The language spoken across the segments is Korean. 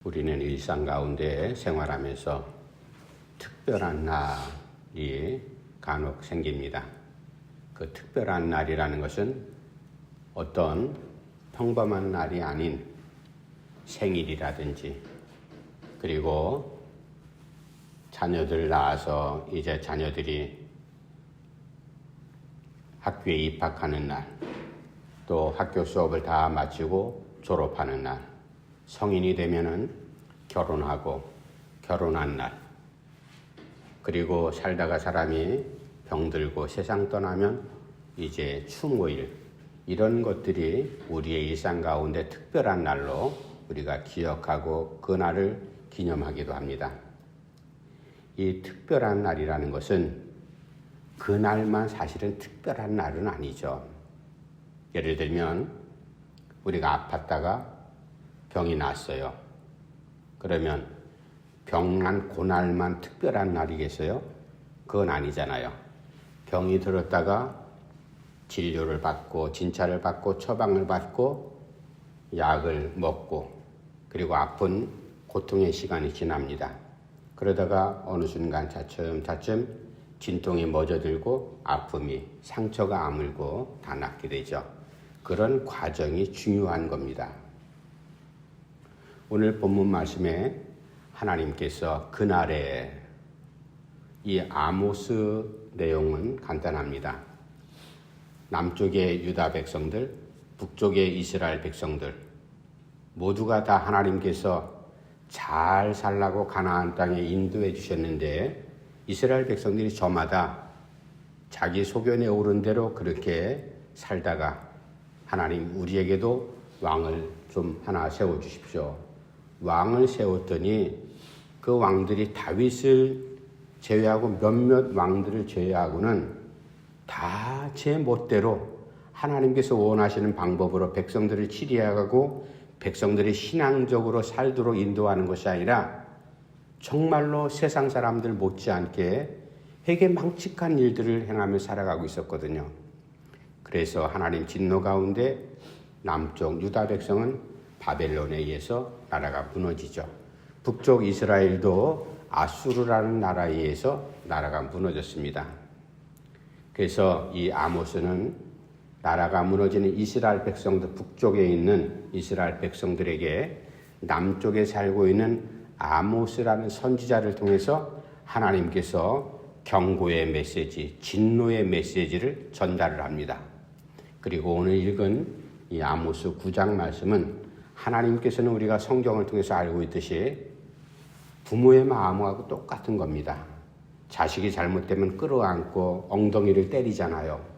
우리는 일상 가운데 생활하면서 특별한 날이 간혹 생깁니다. 그 특별한 날이라는 것은 어떤 평범한 날이 아닌 생일이라든지, 그리고 자녀들 낳아서 이제 자녀들이 학교에 입학하는 날, 또 학교 수업을 다 마치고 졸업하는 날, 성인이 되면은 결혼하고 결혼한 날, 그리고 살다가 사람이 병들고 세상 떠나면 이제 추모일, 이런 것들이 우리의 일상 가운데 특별한 날로 우리가 기억하고 그 날을 기념하기도 합니다. 이 특별한 날이라는 것은 그 날만 사실은 특별한 날은 아니죠. 예를 들면 우리가 아팠다가 병이 났어요. 그러면 병난 그날만 특별한 날이겠어요? 그건 아니잖아요. 병이 들었다가 진료를 받고 진찰을 받고 처방을 받고 약을 먹고, 그리고 아픈 고통의 시간이 지납니다. 그러다가 어느 순간 차츰차츰 진통이 멎어들고 아픔이, 상처가 아물고 다 낫게 되죠. 그런 과정이 중요한 겁니다. 오늘 본문 말씀에 하나님께서 그날에, 이 아모스 내용은 간단합니다. 남쪽의 유다 백성들, 북쪽의 이스라엘 백성들 모두가 다 하나님께서 잘 살라고 가나안 땅에 인도해 주셨는데, 이스라엘 백성들이 저마다 자기 소견에 오른 대로 그렇게 살다가 하나님, 우리에게도 왕을 좀 하나 세워주십시오. 왕을 세웠더니 그 왕들이 다윗을 제외하고 몇몇 왕들을 제외하고는 다 제 멋대로 하나님께서 원하시는 방법으로 백성들을 치리하고 백성들이 신앙적으로 살도록 인도하는 것이 아니라 정말로 세상 사람들 못지않게 회개망측한 일들을 행하며 살아가고 있었거든요. 그래서 하나님 진노 가운데 남쪽 유다 백성은 바벨론에 의해서 나라가 무너지죠. 북쪽 이스라엘도 아수르라는 나라에 의해서 나라가 무너졌습니다. 그래서 이 아모스는 나라가 무너지는 이스라엘 백성들, 북쪽에 있는 이스라엘 백성들에게 남쪽에 살고 있는 아모스라는 선지자를 통해서 하나님께서 경고의 메시지, 진노의 메시지를 전달을 합니다. 그리고 오늘 읽은 이 아모스 9장 말씀은 하나님께서는 우리가 성경을 통해서 알고 있듯이 부모의 마음하고 똑같은 겁니다. 자식이 잘못되면 끌어안고 엉덩이를 때리잖아요.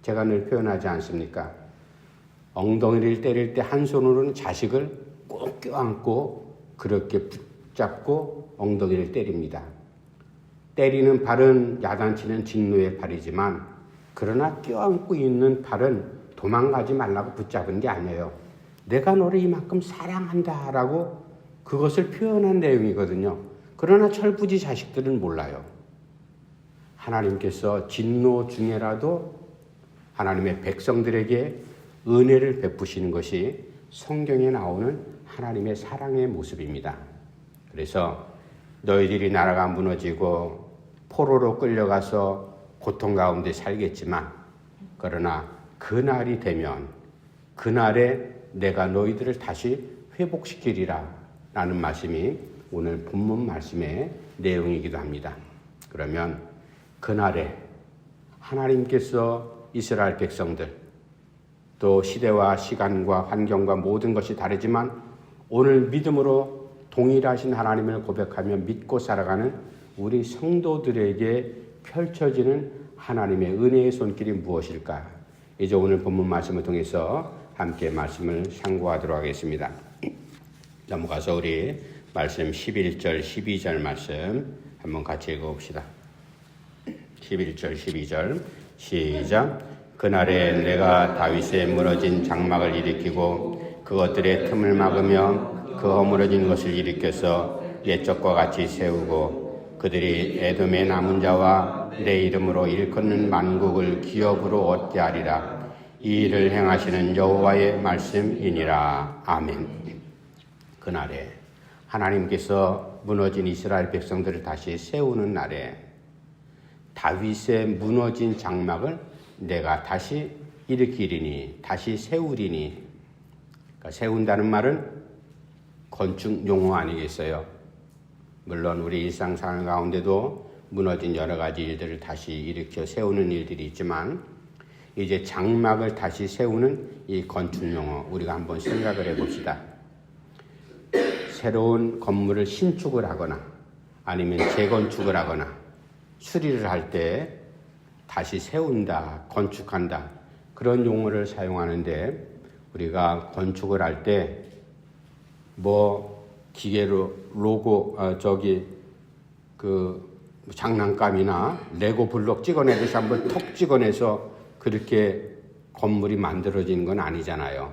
제가 늘 표현하지 않습니까? 엉덩이를 때릴 때 한 손으로는 자식을 꼭 껴안고 그렇게 붙잡고 엉덩이를 때립니다. 때리는 발은 야단치는 진노의 발이지만, 그러나 껴안고 있는 발은 도망가지 말라고 붙잡은 게 아니에요. 내가 너를 이만큼 사랑한다라고 그것을 표현한 내용이거든요. 그러나 철부지 자식들은 몰라요. 하나님께서 진노 중에라도 하나님의 백성들에게 은혜를 베푸시는 것이 성경에 나오는 하나님의 사랑의 모습입니다. 그래서 너희들이 나라가 무너지고 포로로 끌려가서 고통 가운데 살겠지만, 그러나 그날이 되면 그날에 내가 너희들을 다시 회복시키리라 라는 말씀이 오늘 본문 말씀의 내용이기도 합니다. 그러면 그날에 하나님께서 이스라엘 백성들, 또 시대와 시간과 환경과 모든 것이 다르지만 오늘 믿음으로 동일하신 하나님을 고백하며 믿고 살아가는 우리 성도들에게 펼쳐지는 하나님의 은혜의 손길이 무엇일까? 이제 오늘 본문 말씀을 통해서 함께 말씀을 상고하도록 하겠습니다. 넘어가서 우리 말씀 11절, 12절 말씀 한번 같이 읽어봅시다. 11절, 12절 시작. 그날에 내가 다윗의 무너진 장막을 일으키고 그것들의 틈을 막으며 그 허물어진 것을 일으켜서 옛적과 같이 세우고 그들이 에돔의 남은 자와 내 이름으로 일컫는 만국을 기업으로 얻게 하리라. 이 일을 행하시는 여호와의 말씀이니라. 아멘. 그날에 하나님께서 무너진 이스라엘 백성들을 다시 세우는 날에 다윗의 무너진 장막을 내가 다시 일으키리니, 다시 세우리니. 그러니까 세운다는 말은 건축 용어 아니겠어요? 물론 우리 일상생활 가운데도 무너진 여러 가지 일들을 다시 일으켜 세우는 일들이 있지만, 이제 장막을 다시 세우는 이 건축 용어 우리가 한번 생각을 해봅시다. 새로운 건물을 신축을 하거나 아니면 재건축을 하거나 수리를 할 때 다시 세운다, 건축한다, 그런 용어를 사용하는데, 우리가 건축을 할 때 기계로 로고 장난감이나 레고 블록 찍어내듯이 한번 톡 찍어내서 그렇게 건물이 만들어지는 건 아니잖아요.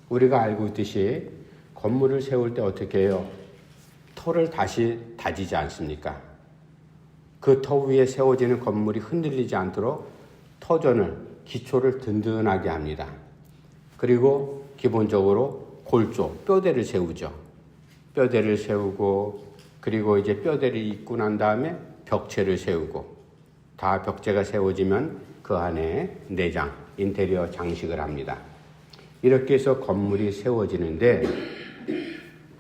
우리가 알고 있듯이 건물을 세울 때 어떻게 해요? 터를 다시 다지지 않습니까? 그 터 위에 세워지는 건물이 흔들리지 않도록 터전을, 기초를 든든하게 합니다. 그리고 기본적으로 골조, 뼈대를 세우죠. 뼈대를 세우고, 그리고 이제 뼈대를 잇고 난 다음에 벽체를 세우고, 다 벽체가 세워지면 그 안에 내장, 인테리어 장식을 합니다. 이렇게 해서 건물이 세워지는데,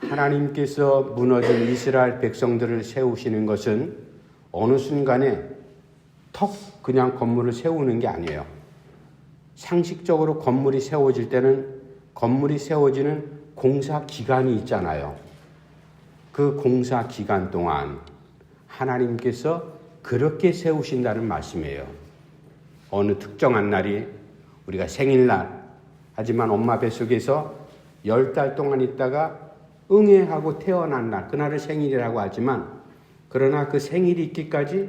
하나님께서 무너진 이스라엘 백성들을 세우시는 것은 어느 순간에 그냥 건물을 세우는 게 아니에요. 상식적으로 건물이 세워질 때는 건물이 세워지는 공사 기간이 있잖아요. 그 공사 기간 동안 하나님께서 그렇게 세우신다는 말씀이에요. 어느 특정한 날이 우리가 생일날, 하지만 엄마 뱃속에서 10달 동안 있다가 응애하고 태어난 날, 그날을 생일이라고 하지만, 그러나 그 생일이 있기까지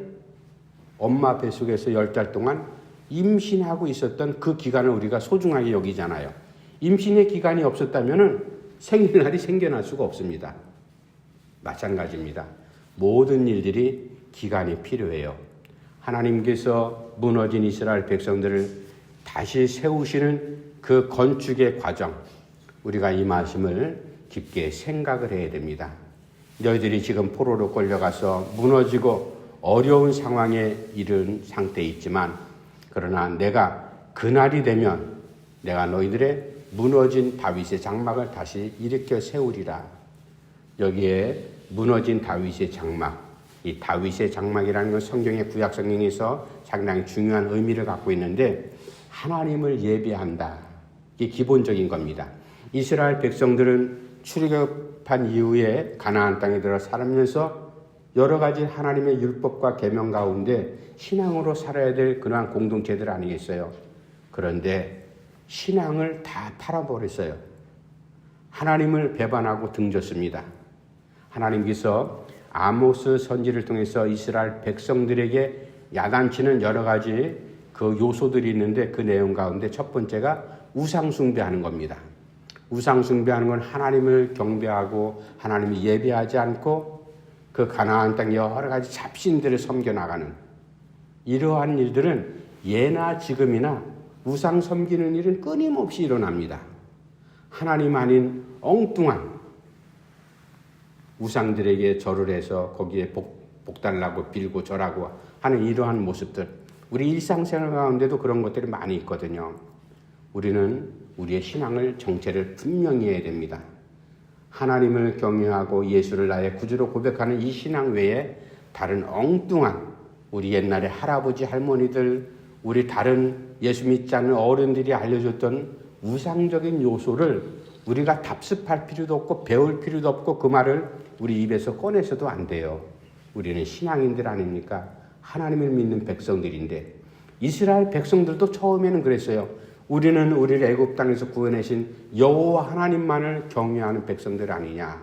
엄마 뱃속에서 10달 동안 임신하고 있었던 그 기간을 우리가 소중하게 여기잖아요. 임신의 기간이 없었다면 생일날이 생겨날 수가 없습니다. 마찬가지입니다. 모든 일들이 기간이 필요해요. 하나님께서 무너진 이스라엘 백성들을 다시 세우시는 그 건축의 과정, 우리가 이 말씀을 깊게 생각을 해야 됩니다. 너희들이 지금 포로로 끌려가서 무너지고 어려운 상황에 이른 상태에 있지만, 그러나 내가 그날이 되면 내가 너희들의 무너진 다윗의 장막을 다시 일으켜 세우리라. 여기에 무너진 다윗의 장막, 이 다윗의 장막이라는 건 성경의 구약 성경에서 상당히 중요한 의미를 갖고 있는데, 하나님을 예배한다, 이게 기본적인 겁니다. 이스라엘 백성들은 출애굽한 이후에 가나안 땅에 들어 살면서 여러 가지 하나님의 율법과 계명 가운데 신앙으로 살아야 될 그러한 공동체들 아니겠어요? 그런데 신앙을 다 팔아버렸어요. 하나님을 배반하고 등졌습니다. 하나님께서 아모스 선지를 통해서 이스라엘 백성들에게 야단치는 여러 가지 그 요소들이 있는데, 그 내용 가운데 첫 번째가 우상숭배하는 겁니다. 우상숭배하는 건 하나님을 경배하고 하나님을 예배하지 않고 그 가나안 땅 여러 가지 잡신들을 섬겨나가는 이러한 일들은 예나 지금이나 우상 섬기는 일은 끊임없이 일어납니다. 하나님 아닌 엉뚱한 우상들에게 절을 해서 거기에 복 달라고 빌고 절하고 하는 이러한 모습들, 우리 일상생활 가운데도 그런 것들이 많이 있거든요. 우리는 우리의 신앙을 정체를 분명히 해야 됩니다. 하나님을 경외하고 예수를 나의 구주로 고백하는 이 신앙 외에 다른 엉뚱한 우리 옛날에 할아버지 할머니들, 우리 다른 예수 믿지 않는 어른들이 알려줬던 우상적인 요소를 우리가 답습할 필요도 없고 배울 필요도 없고 그 말을 우리 입에서 꺼내서도 안 돼요. 우리는 신앙인들 아닙니까? 하나님을 믿는 백성들인데, 이스라엘 백성들도 처음에는 그랬어요. 우리는 우리를 애굽 땅에서 구원하신 여호와 하나님만을 경외하는 백성들 아니냐.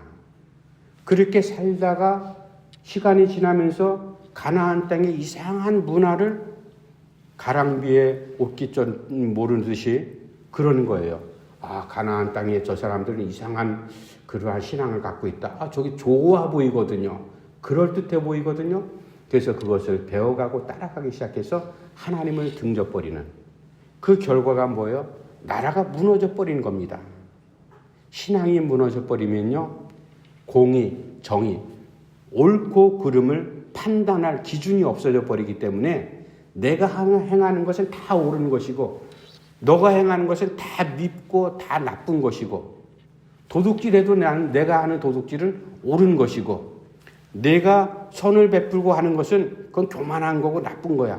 그렇게 살다가 시간이 지나면서 가나안 땅의 이상한 문화를 가랑비에 옷깃전 모르듯이 그러는 거예요. 아, 가나안 땅에 저 사람들은 이상한 그러한 신앙을 갖고 있다. 아, 저기 좋아 보이거든요. 그럴듯해 보이거든요. 그래서 그것을 배워가고 따라가기 시작해서 하나님을 등져버리는 그 결과가 뭐예요? 나라가 무너져 버리는 겁니다. 신앙이 무너져 버리면요, 공의, 정의, 옳고 그름을 판단할 기준이 없어져 버리기 때문에 내가 행하는 것은 다 옳은 것이고 너가 행하는 것은 다 밉고 다 나쁜 것이고 도둑질해도 내가 하는 도둑질은 옳은 것이고 내가 선을 베풀고 하는 것은 그건 교만한 거고 나쁜 거야.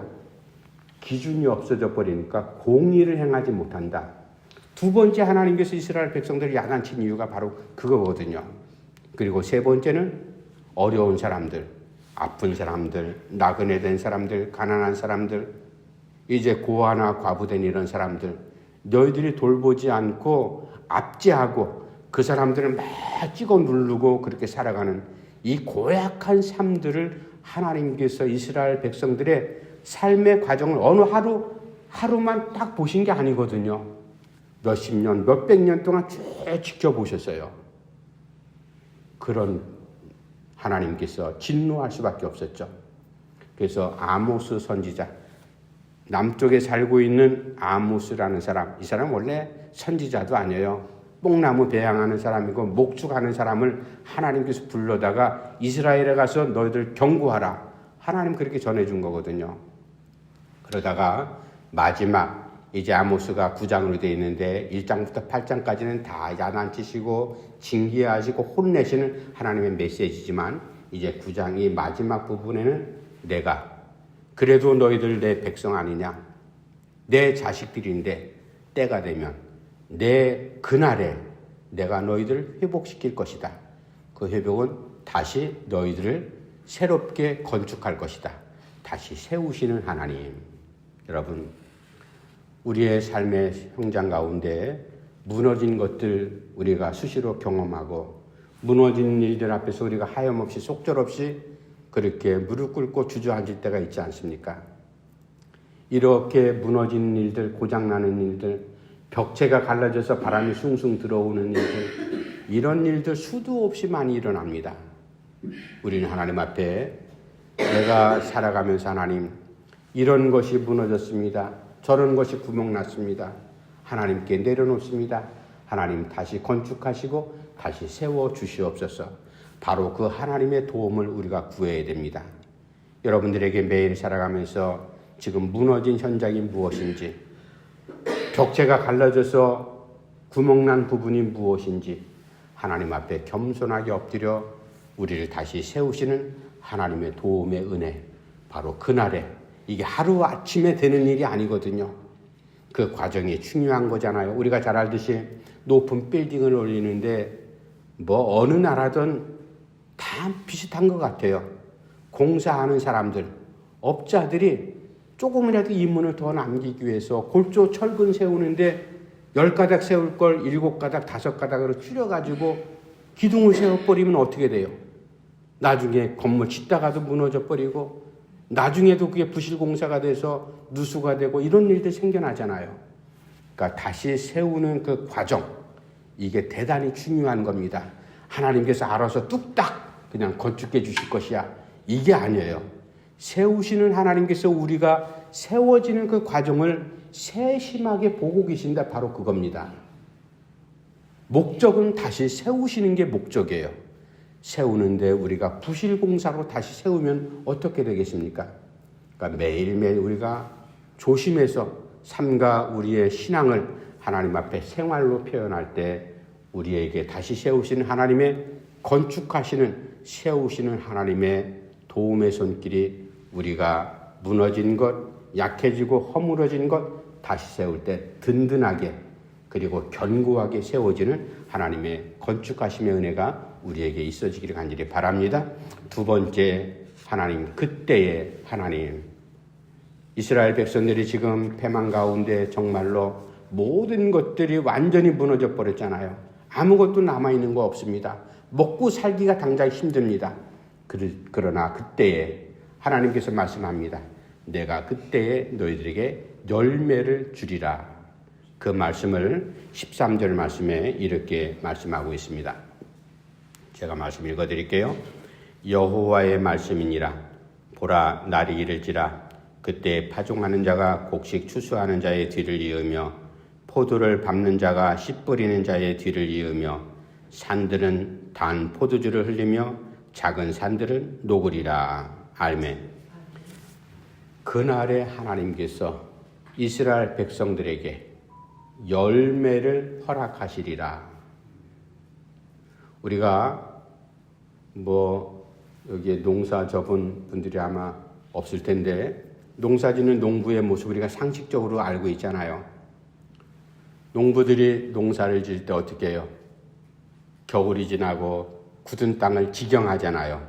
기준이 없어져 버리니까 공의를 행하지 못한다. 두 번째 하나님께서 이스라엘 백성들을 야단친 이유가 바로 그거거든요. 그리고 세 번째는 어려운 사람들, 아픈 사람들, 나그네 된 사람들, 가난한 사람들, 이제 고아나 과부된 이런 사람들, 너희들이 돌보지 않고 압제하고 그 사람들을 막 찍어 누르고 그렇게 살아가는 이 고약한 삶들을 하나님께서 이스라엘 백성들의 삶의 과정을 어느 하루만 딱 보신 게 아니거든요. 몇십 년, 몇백 년 동안 쭉 지켜보셨어요. 그런 하나님께서 진노할 수밖에 없었죠. 그래서 아모스 선지자, 남쪽에 살고 있는 아모스라는 사람, 이 사람 원래 선지자도 아니에요. 뽕나무 배양하는 사람이고 목축하는 사람을 하나님께서 불러다가 이스라엘에 가서 너희들 경고하라. 하나님 그렇게 전해준 거거든요. 그러다가 마지막 이제 아모스가 9장으로 되어 있는데 1장부터 8장까지는 다 야단치시고 징계하시고 혼내시는 하나님의 메시지지만 이제 9장이 마지막 부분에는 내가 그래도 너희들 내 백성 아니냐, 내 자식들인데 때가 되면 내 그날에 내가 너희들을 회복시킬 것이다. 그 회복은 다시 너희들을 새롭게 건축할 것이다. 다시 세우시는 하나님. 여러분, 우리의 삶의 현장 가운데 무너진 것들 우리가 수시로 경험하고 무너진 일들 앞에서 우리가 하염없이 속절없이 그렇게 무릎 꿇고 주저앉을 때가 있지 않습니까? 이렇게 무너진 일들, 고장나는 일들, 벽체가 갈라져서 바람이 숭숭 들어오는 일들, 이런 일들 수도 없이 많이 일어납니다. 우리는 하나님 앞에 내가 살아가면서 하나님, 이런 것이 무너졌습니다. 저런 것이 구멍났습니다. 하나님께 내려놓습니다. 하나님 다시 건축하시고 다시 세워주시옵소서. 바로 그 하나님의 도움을 우리가 구해야 됩니다. 여러분들에게 매일 살아가면서 지금 무너진 현장이 무엇인지, 벽체가 갈라져서 구멍난 부분이 무엇인지 하나님 앞에 겸손하게 엎드려 우리를 다시 세우시는 하나님의 도움의 은혜, 바로 그날에, 이게 하루아침에 되는 일이 아니거든요. 그 과정이 중요한 거잖아요. 우리가 잘 알듯이 높은 빌딩을 올리는데 뭐 어느 나라든 다 비슷한 것 같아요. 공사하는 사람들, 업자들이 조금이라도 이문을 더 남기기 위해서 골조 철근 세우는데 10가닥 세울 걸 7가닥, 5가닥으로 줄여가지고 기둥을 세워버리면 어떻게 돼요? 나중에 건물 짓다가도 무너져 버리고 나중에도 그게 부실공사가 돼서 누수가 되고 이런 일들이 생겨나잖아요. 그러니까 다시 세우는 그 과정, 이게 대단히 중요한 겁니다. 하나님께서 알아서 뚝딱 그냥 건축해 주실 것이야, 이게 아니에요. 세우시는 하나님께서 우리가 세워지는 그 과정을 세심하게 보고 계신다, 바로 그겁니다. 목적은 다시 세우시는 게 목적이에요. 세우는데 우리가 부실공사로 다시 세우면 어떻게 되겠습니까? 그러니까 매일매일 우리가 조심해서 삶과 우리의 신앙을 하나님 앞에 생활로 표현할 때 우리에게 다시 세우시는 하나님의 건축하시는, 세우시는 하나님의 도움의 손길이 우리가 무너진 것, 약해지고 허물어진 것 다시 세울 때 든든하게 그리고 견고하게 세워지는 하나님의 건축하심의 은혜가 우리에게 있어지기를 간절히 바랍니다. 두 번째, 하나님, 그때의 하나님. 이스라엘 백성들이 지금 패망 가운데 정말로 모든 것들이 완전히 무너져 버렸잖아요. 아무것도 남아있는 거 없습니다. 먹고 살기가 당장 힘듭니다. 그러나 그때에 하나님께서 말씀합니다. 내가 그때에 너희들에게 열매를 주리라. 그 말씀을 13절 말씀에 이렇게 말씀하고 있습니다. 제가 말씀 읽어드릴게요. 여호와의 말씀이니라. 보라, 날이 이를지라. 그때 파종하는 자가 곡식 추수하는 자의 뒤를 이으며 포도를 밟는 자가 씨 뿌리는 자의 뒤를 이으며 산들은 단 포도주를 흘리며 작은 산들은 녹으리라. 아멘. 그날에 하나님께서 이스라엘 백성들에게 열매를 허락하시리라. 우리가 여기에 농사 접은 분들이 아마 없을 텐데, 농사짓는 농부의 모습 우리가 상식적으로 알고 있잖아요. 농부들이 농사를 지을 때 어떻게 해요? 겨울이 지나고 굳은 땅을 지경하잖아요.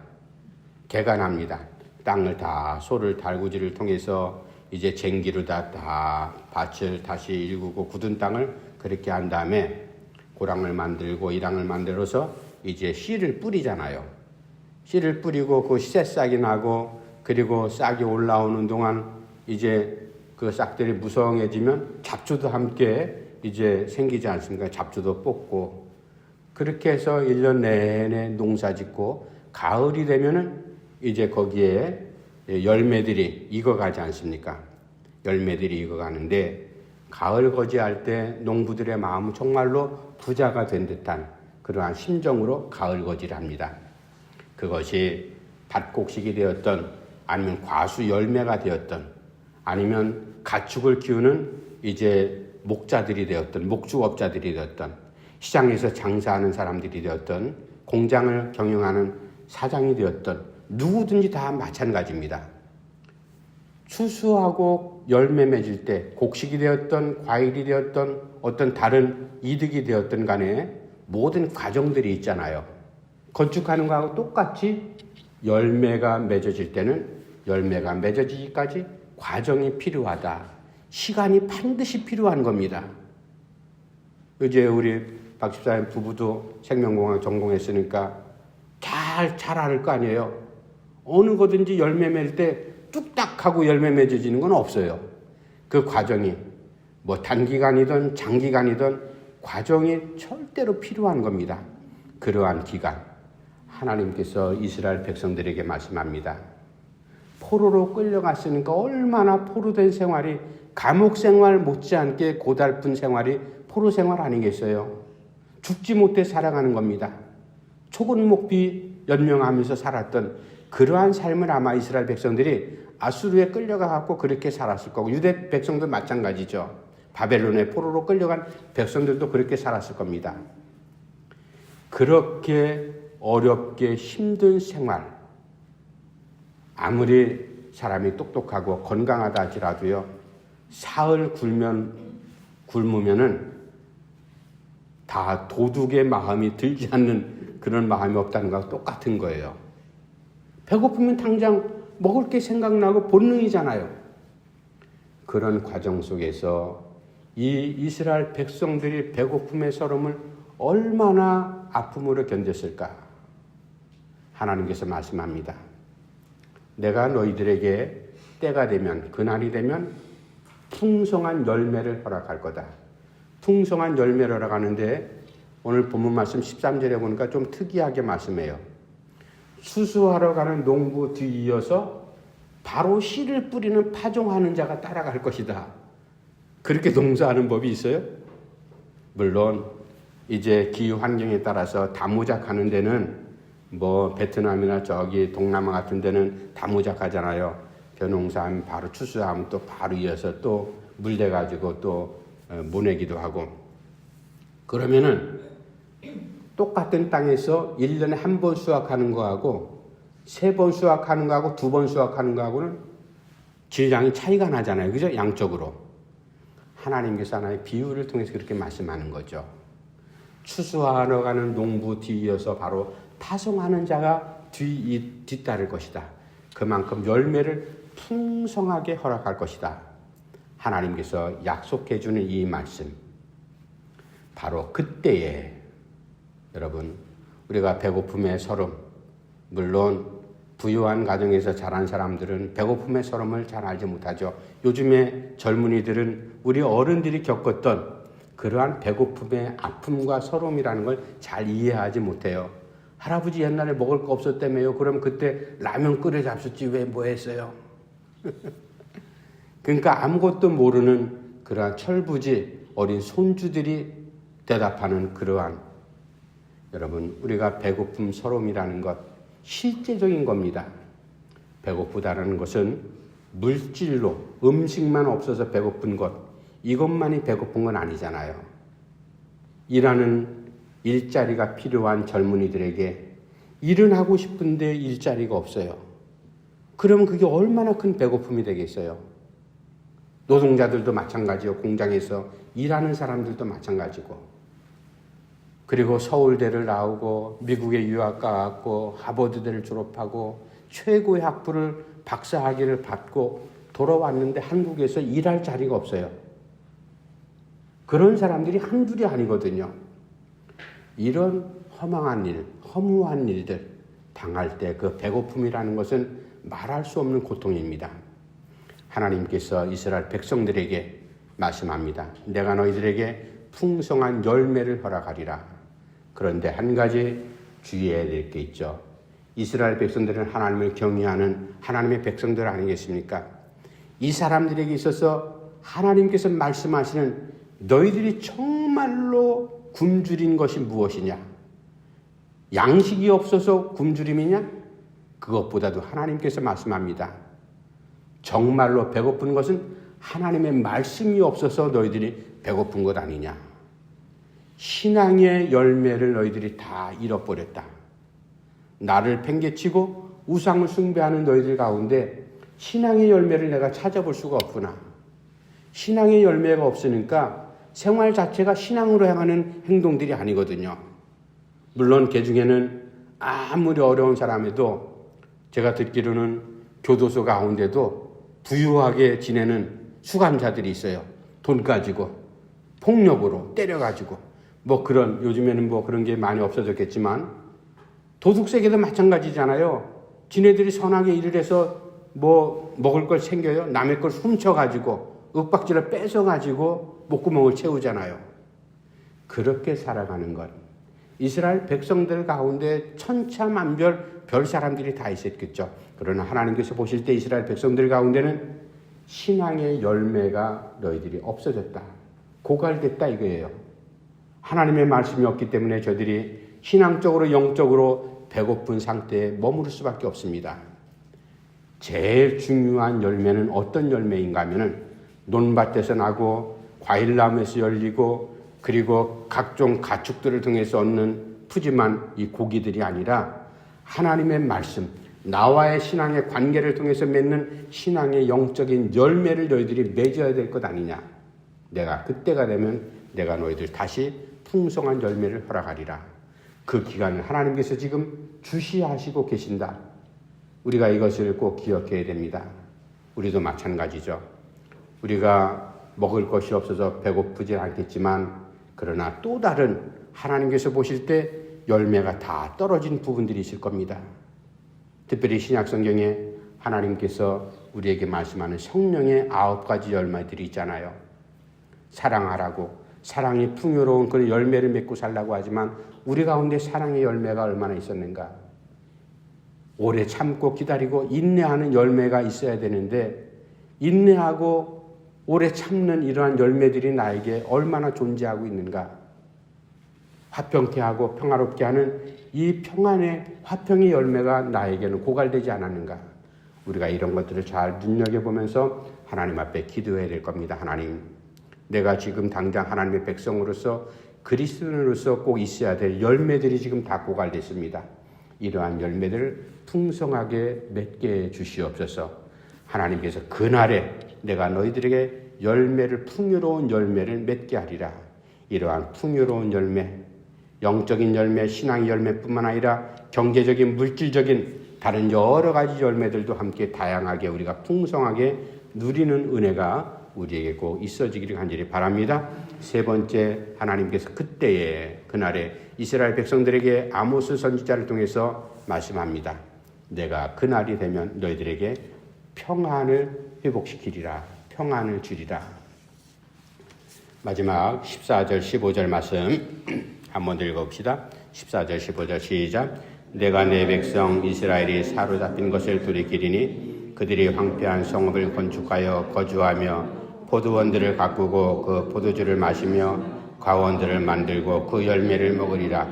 개가 납니다. 땅을 다 소를 달구지를 통해서 이제 쟁기로 다 밭을 다시 일구고 굳은 땅을 그렇게 한 다음에 고랑을 만들고 이랑을 만들어서 이제 씨를 뿌리잖아요. 씨를 뿌리고 그 새싹이 나고, 그리고 싹이 올라오는 동안 이제 그 싹들이 무성해지면 잡초도 함께 이제 생기지 않습니까? 잡초도 뽑고, 그렇게 해서 1년 내내 농사 짓고 가을이 되면은 이제 거기에 열매들이 익어가지 않습니까? 열매들이 익어가는데, 가을 거지할 때 농부들의 마음은 정말로 부자가 된 듯한 그러한 심정으로 가을 거지를 합니다. 그것이 밭곡식이 되었던, 아니면 과수 열매가 되었던, 아니면 가축을 키우는 이제 목자들이 되었던, 목축업자들이 되었던, 시장에서 장사하는 사람들이 되었던, 공장을 경영하는 사장이 되었던, 누구든지 다 마찬가지입니다. 추수하고 열매 맺을 때 곡식이 되었던, 과일이 되었던, 어떤 다른 이득이 되었던 간에 모든 과정들이 있잖아요. 건축하는 거하고 똑같이 열매가 맺어질 때는 열매가 맺어지기까지 과정이 필요하다. 시간이 반드시 필요한 겁니다. 이제 우리 박 집사님 부부도 생명공학 전공했으니까 잘 알 거 아니에요. 어느 거든지 열매 맺을 때 뚝딱 하고 열매 맺어지는 건 없어요. 그 과정이 단기간이든 장기간이든 과정이 절대로 필요한 겁니다. 그러한 기간, 하나님께서 이스라엘 백성들에게 말씀합니다. 포로로 끌려갔으니까 얼마나 포로된 생활이, 감옥 생활 못지않게 고달픈 생활이 포로 생활 아니겠어요? 죽지 못해 살아가는 겁니다. 초근목비 연명하면서 살았던 그러한 삶을 아마 이스라엘 백성들이 아수르에 끌려가고 그렇게 살았을 거고, 유대 백성도 마찬가지죠. 바벨론에 포로로 끌려간 백성들도 그렇게 살았을 겁니다. 그렇게 어렵게 힘든 생활, 아무리 사람이 똑똑하고 건강하다 할지라도요, 사흘 굶으면은 다 도둑의 마음이 들지 않는 그런 마음이 없다는 것과 똑같은 거예요. 배고프면 당장 먹을 게 생각나고 본능이잖아요. 그런 과정 속에서 이 이스라엘 백성들이 배고픔의 서름을 얼마나 아픔으로 견뎠을까? 하나님께서 말씀합니다. 내가 너희들에게 때가 되면, 그날이 되면 풍성한 열매를 허락할 거다. 풍성한 열매를 허락하는데, 오늘 본문 말씀 13절에 보니까 좀 특이하게 말씀해요. 수수하러 가는 농부 뒤이어서 바로 씨를 뿌리는 파종하는 자가 따라갈 것이다. 그렇게 농사하는 법이 있어요? 물론 이제 기후 환경에 따라서 다무작하는 데는 베트남이나 저기 동남아 같은 데는 다무작하잖아요. 벼농사하면 바로 추수하면 또 바로 이어서 또 물대 가지고 또 모내기도 하고. 그러면은 똑같은 땅에서 1년에 한 번 수확하는 거하고 3번 수확하는 거하고 2번 수확하는 거하고는 질량이 차이가 나잖아요. 그죠? 양적으로. 하나님께서 하나의 비유를 통해서 그렇게 말씀하는 거죠. 추수하러 가는 농부 뒤이어서 바로 파송하는 자가 뒤따를 것이다. 그만큼 열매를 풍성하게 허락할 것이다. 하나님께서 약속해 주는 이 말씀. 바로 그때에 여러분, 우리가 배고픔의 서름, 물론 부유한 가정에서 자란 사람들은 배고픔의 서름을 잘 알지 못하죠. 요즘의 젊은이들은 우리 어른들이 겪었던 그러한 배고픔의 아픔과 서름이라는 걸 잘 이해하지 못해요. 할아버지 옛날에 먹을 거 없었다며요. 그럼 그때 라면 끓여 잡수지 왜 뭐 했어요? 그러니까 아무것도 모르는 그러한 철부지 어린 손주들이 대답하는 그러한, 여러분, 우리가 배고픔, 서러움이라는 것 실제적인 겁니다. 배고프다는 것은 물질로 음식만 없어서 배고픈 것, 이것만이 배고픈 건 아니잖아요. 일하는 일자리가 필요한 젊은이들에게 일은 하고 싶은데 일자리가 없어요. 그러면 그게 얼마나 큰 배고픔이 되겠어요. 노동자들도 마찬가지요. 공장에서 일하는 사람들도 마찬가지고. 그리고 서울대를 나오고 미국에 유학 가고 하버드대를 졸업하고 최고의 학부를 박사학위를 받고 돌아왔는데 한국에서 일할 자리가 없어요. 그런 사람들이 한둘이 아니거든요. 이런 허망한 일, 허무한 일들 당할 때 그 배고픔이라는 것은 말할 수 없는 고통입니다. 하나님께서 이스라엘 백성들에게 말씀합니다. 내가 너희들에게 풍성한 열매를 허락하리라. 그런데 한 가지 주의해야 될 게 있죠. 이스라엘 백성들은 하나님을 경외하는 하나님의 백성들 아니겠습니까? 이 사람들에게 있어서 하나님께서 말씀하시는 너희들이 정말로 굶주린 것이 무엇이냐? 양식이 없어서 굶주림이냐? 그것보다도 하나님께서 말씀합니다. 정말로 배고픈 것은 하나님의 말씀이 없어서 너희들이 배고픈 것 아니냐? 신앙의 열매를 너희들이 다 잃어버렸다. 나를 팽개치고 우상을 숭배하는 너희들 가운데 신앙의 열매를 내가 찾아볼 수가 없구나. 신앙의 열매가 없으니까 생활 자체가 신앙으로 향하는 행동들이 아니거든요. 물론 그 중에는 아무리 어려운 사람에도 제가 듣기로는 교도소 가운데도 부유하게 지내는 수감자들이 있어요. 돈 가지고 폭력으로 때려가지고 그런 요즘에는 그런 게 많이 없어졌겠지만 도둑세계도 마찬가지잖아요. 지네들이 선하게 일을 해서 먹을 걸 챙겨요. 남의 걸 훔쳐가지고 윽박지를 뺏어가지고 목구멍을 채우잖아요. 그렇게 살아가는 것. 이스라엘 백성들 가운데 천차만별 별 사람들이 다 있었겠죠. 그러나 하나님께서 보실 때 이스라엘 백성들 가운데는 신앙의 열매가 너희들이 없어졌다. 고갈됐다 이거예요. 하나님의 말씀이 없기 때문에 저들이 신앙적으로 영적으로 배고픈 상태에 머무를 수밖에 없습니다. 제일 중요한 열매는 어떤 열매인가 하면은 논밭에서 나고 과일나무에서 열리고 그리고 각종 가축들을 통해서 얻는 푸짐한 이 고기들이 아니라 하나님의 말씀, 나와의 신앙의 관계를 통해서 맺는 신앙의 영적인 열매를 너희들이 맺어야 될 것 아니냐. 내가 그때가 되면 내가 너희들 다시 풍성한 열매를 허락하리라. 그 기간을 하나님께서 지금 주시하시고 계신다. 우리가 이것을 꼭 기억해야 됩니다. 우리도 마찬가지죠. 우리가 먹을 것이 없어서 배고프지 않겠지만 그러나 또 다른 하나님께서 보실 때 열매가 다 떨어진 부분들이 있을 겁니다. 특별히 신약성경에 하나님께서 우리에게 말씀하는 성령의 9가지 열매들이 있잖아요. 사랑하라고, 사랑이 풍요로운 그런 열매를 맺고 살라고 하지만 우리 가운데 사랑의 열매가 얼마나 있었는가. 오래 참고 기다리고 인내하는 열매가 있어야 되는데 인내하고 오래 참는 이러한 열매들이 나에게 얼마나 존재하고 있는가. 화평케 하고 평화롭게 하는 이 평안의 화평의 열매가 나에게는 고갈되지 않았는가. 우리가 이런 것들을 잘 눈여겨보면서 하나님 앞에 기도해야 될 겁니다. 하나님, 내가 지금 당장 하나님의 백성으로서 그리스도인으로서 꼭 있어야 될 열매들이 지금 다 고갈됐습니다. 이러한 열매들을 풍성하게 맺게 주시옵소서. 하나님께서 그날에 내가 너희들에게 열매를 풍요로운 열매를 맺게 하리라. 이러한 풍요로운 열매, 영적인 열매, 신앙의 열매뿐만 아니라 경제적인, 물질적인 다른 여러 가지 열매들도 함께 다양하게 우리가 풍성하게 누리는 은혜가 우리에게 꼭 있어지기를 간절히 바랍니다. 세 번째, 하나님께서 그때에 그날에 이스라엘 백성들에게 아모스 선지자를 통해서 말씀합니다. 내가 그날이 되면 너희들에게 평안을 회복시키리라. 평안을 주리라. 마지막 14절 15절 말씀 한번 읽어봅시다. 14절 15절 시작. 내가 내 백성 이스라엘이 사로잡힌 것을 돌이키리니 그들이 황폐한 성읍을 건축하여 거주하며 포도원들을 가꾸고 그 포도주를 마시며 과원들을 만들고 그 열매를 먹으리라.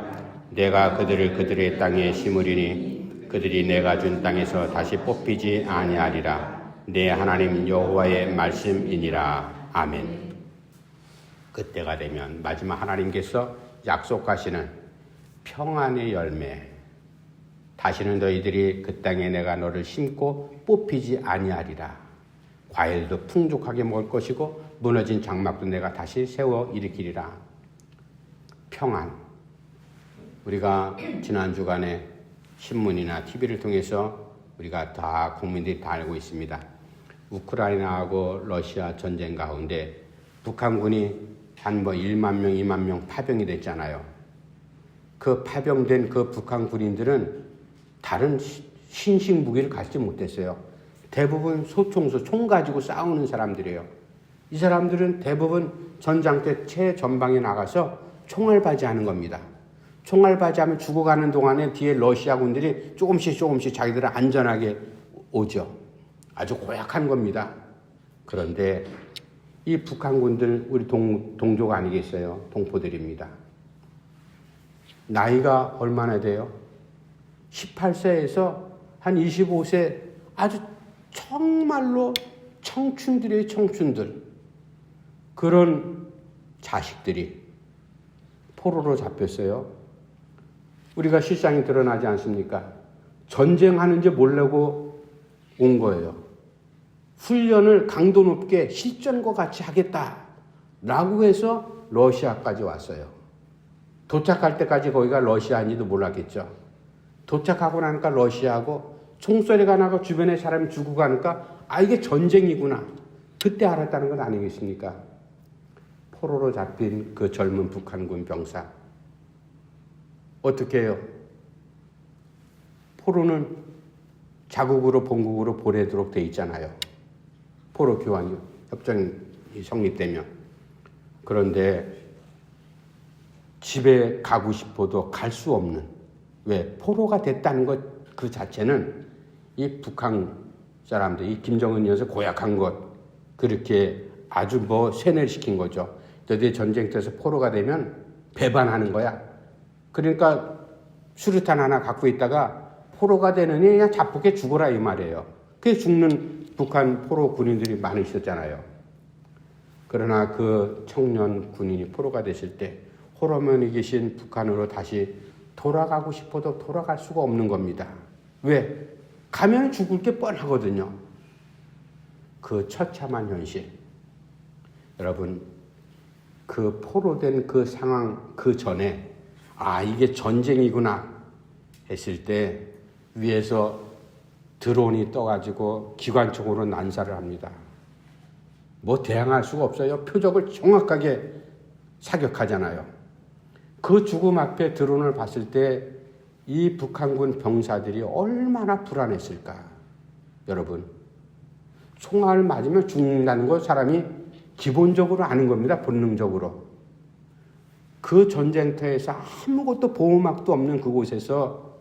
내가 그들을 그들의 땅에 심으리니 그들이 내가 준 땅에서 다시 뽑히지 아니하리라. 내 하나님 여호와의 말씀이니라. 아멘. 그때가 되면 마지막 하나님께서 약속하시는 평안의 열매, 다시는 너희들이 그 땅에 내가 너를 심고 뽑히지 아니하리라. 과일도 풍족하게 먹을 것이고 무너진 장막도 내가 다시 세워 일으키리라. 평안. 우리가 지난 주간에 신문이나 TV를 통해서 우리가 다 국민들이 다 알고 있습니다. 우크라이나하고 러시아 전쟁 가운데 북한군이 한 1만 명, 2만 명 파병이 됐잖아요. 그 파병된 그 북한 군인들은 다른 신식 무기를 갖지 못했어요. 대부분 소총수, 총 가지고 싸우는 사람들이에요. 이 사람들은 대부분 전장 때 최전방에 나가서 총알바지하는 겁니다. 총알바지하면 죽어가는 동안에 뒤에 러시아 군들이 조금씩 자기들을 안전하게 오죠. 아주 고약한 겁니다. 그런데 이 북한군들 우리 동족 아니겠어요? 동포들입니다. 나이가 얼마나 돼요? 18세에서 한 25세 아주 정말로 청춘들이에요. 청춘들. 그런 자식들이 포로로 잡혔어요. 우리가 실상이 드러나지 않습니까? 전쟁하는지 모르고 온 거예요. 훈련을 강도 높게 실전과 같이 하겠다라고 해서 러시아까지 왔어요. 도착할 때까지 거기가 러시아인지도 몰랐겠죠. 도착하고 나니까 러시아하고 총소리가 나고 주변에 사람이 죽고 가니까 이게 전쟁이구나. 그때 알았다는 건 아니겠습니까? 포로로 잡힌 그 젊은 북한군 병사. 어떻게 해요? 포로는 자국으로 본국으로 보내도록 돼 있잖아요. 포로 교환 협정이 성립되면. 그런데 집에 가고 싶어도 갈 수 없는, 왜? 포로가 됐다는 것 그 자체는 이 북한 사람들, 이 김정은 녀석 고약한 것, 그렇게 아주 세뇌를 시킨 거죠. 너희들 전쟁터에서 포로가 되면 배반하는 거야. 그러니까 수류탄 하나 갖고 있다가 포로가 되느니 그냥 자폭해 죽어라 이 말이에요. 그게 죽는 북한 포로 군인들이 많으셨잖아요. 그러나 그 청년 군인이 포로가 됐을 때 호러면에 계신 북한으로 다시 돌아가고 싶어도 돌아갈 수가 없는 겁니다. 왜? 가면 죽을 게 뻔하거든요. 그 처참한 현실. 여러분, 그 포로된 그 상황 그 전에 이게 전쟁이구나 했을 때 위에서 드론이 떠가지고 기관총으로 난사를 합니다. 대항할 수가 없어요. 표적을 정확하게 사격하잖아요. 그 죽음 앞에 드론을 봤을 때 이 북한군 병사들이 얼마나 불안했을까. 여러분, 총알 맞으면 죽는다는 거 사람이 기본적으로 아는 겁니다. 본능적으로. 그 전쟁터에서 아무것도 보호막도 없는 그곳에서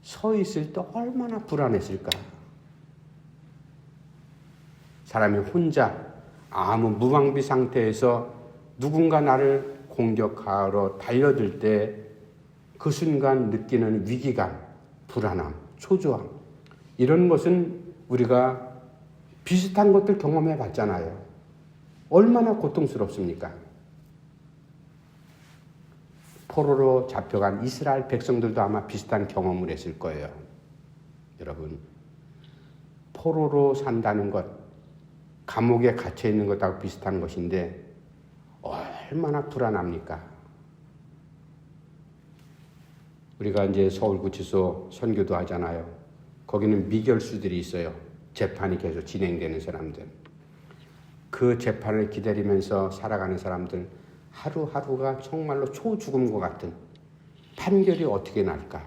서 있을 때 얼마나 불안했을까. 사람이 혼자 아무 무방비 상태에서 누군가 나를 공격하러 달려들 때 그 순간 느끼는 위기감, 불안함, 초조함, 이런 것은 우리가 비슷한 것들 경험해 봤잖아요. 얼마나 고통스럽습니까? 포로로 잡혀간 이스라엘 백성들도 아마 비슷한 경험을 했을 거예요. 여러분, 포로로 산다는 것, 감옥에 갇혀 있는 것하고 비슷한 것인데 얼마나 불안합니까? 우리가 이제 서울구치소 선교도 하잖아요. 거기는 미결수들이 있어요. 재판이 계속 진행되는 사람들. 그 재판을 기다리면서 살아가는 사람들, 하루하루가 정말로 초죽음과 같은, 판결이 어떻게 날까?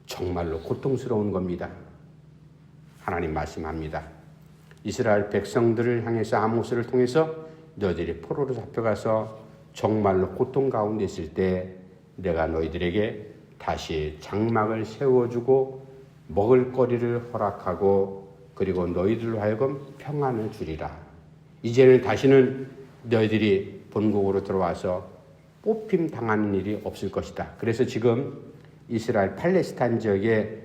정말로 고통스러운 겁니다. 하나님 말씀합니다. 이스라엘 백성들을 향해서 아모스를 통해서 너희들이 포로로 잡혀가서 정말로 고통 가운데 있을 때 내가 너희들에게 다시 장막을 세워주고 먹을거리를 허락하고 그리고 너희들로 하여금 평안을 주리라. 이제는 다시는 너희들이 본국으로 들어와서 뽑힘 당하는 일이 없을 것이다. 그래서 지금 이스라엘 팔레스타인 지역에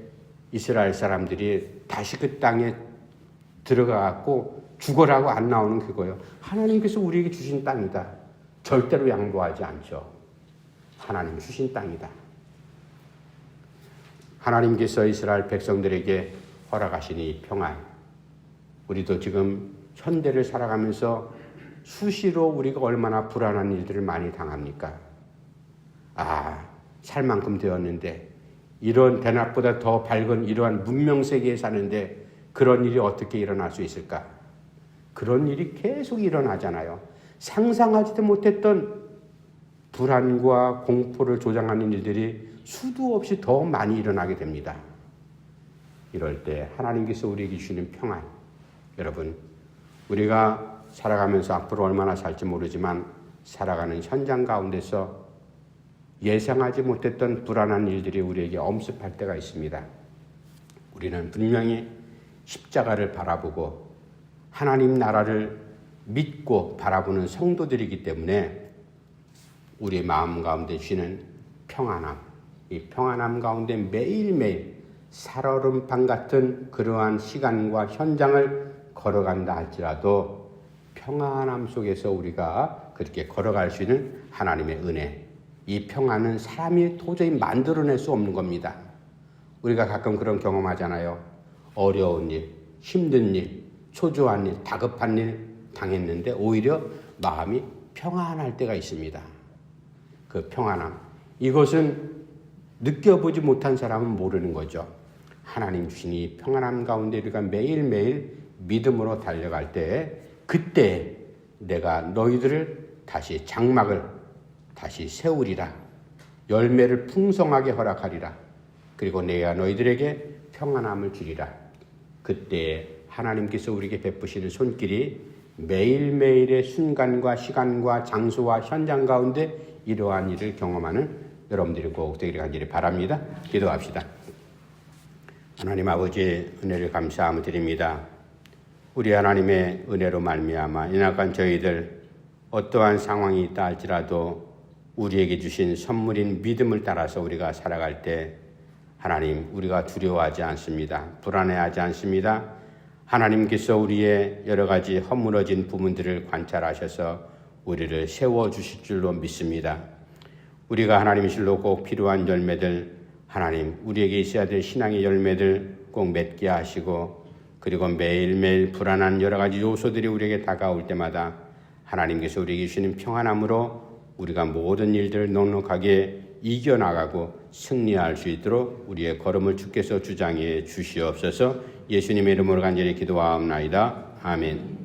이스라엘 사람들이 다시 그 땅에 들어가갖고 죽어라고 안 나오는 그거예요. 하나님께서 우리에게 주신 땅이다. 절대로 양보하지 않죠. 하나님 주신 땅이다. 하나님께서 이스라엘 백성들에게 허락하신 이 평안, 우리도 지금 현대를 살아가면서 수시로 우리가 얼마나 불안한 일들을 많이 당합니까? 살 만큼 되었는데, 이런 대낮보다 더 밝은 이러한 문명세계에 사는데 그런 일이 어떻게 일어날 수 있을까? 그런 일이 계속 일어나잖아요. 상상하지도 못했던 불안과 공포를 조장하는 일들이 수도 없이 더 많이 일어나게 됩니다. 이럴 때 하나님께서 우리에게 주시는 평안, 여러분, 우리가 살아가면서 앞으로 얼마나 살지 모르지만 살아가는 현장 가운데서 예상하지 못했던 불안한 일들이 우리에게 엄습할 때가 있습니다. 우리는 분명히 십자가를 바라보고 하나님 나라를 믿고 바라보는 성도들이기 때문에 우리의 마음 가운데 주시는 평안함, 이 평안함 가운데 매일매일 살얼음판 같은 그러한 시간과 현장을 걸어간다 할지라도 평안함 속에서 우리가 그렇게 걸어갈 수 있는 하나님의 은혜, 이 평안은 사람이 도저히 만들어낼 수 없는 겁니다. 우리가 가끔 그런 경험하잖아요. 어려운 일, 힘든 일, 초조한 일, 다급한 일 당했는데 오히려 마음이 평안할 때가 있습니다. 그 평안함, 이것은 느껴보지 못한 사람은 모르는 거죠. 하나님 주신 이 평안함 가운데 우리가 매일매일 믿음으로 달려갈 때, 그때 내가 너희들을 다시 장막을 다시 세우리라, 열매를 풍성하게 허락하리라, 그리고 내가 너희들에게 평안함을 주리라. 그때 하나님께서 우리에게 베푸시는 손길이 매일매일의 순간과 시간과 장소와 현장 가운데 이러한 일을 경험하는 여러분들이 꼭 되기를 간절히 바랍니다. 기도합시다. 하나님 아버지, 은혜를 감사함을 드립니다. 우리 하나님의 은혜로 말미암아 이날간 저희들 어떠한 상황이 있다 할지라도 우리에게 주신 선물인 믿음을 따라서 우리가 살아갈 때 하나님, 우리가 두려워하지 않습니다. 불안해하지 않습니다. 하나님께서 우리의 여러 가지 허물어진 부분들을 관찰하셔서 우리를 세워주실 줄로 믿습니다. 우리가 하나님 실로 꼭 필요한 열매들, 하나님 우리에게 있어야 될 신앙의 열매들 꼭 맺게 하시고, 그리고 매일매일 불안한 여러 가지 요소들이 우리에게 다가올 때마다 하나님께서 우리에게 주시는 평안함으로 우리가 모든 일들을 넉넉하게 이겨나가고 승리할 수 있도록 우리의 걸음을 주께서 주장해 주시옵소서. 예수님의 이름으로 간절히 기도하옵나이다. 아멘.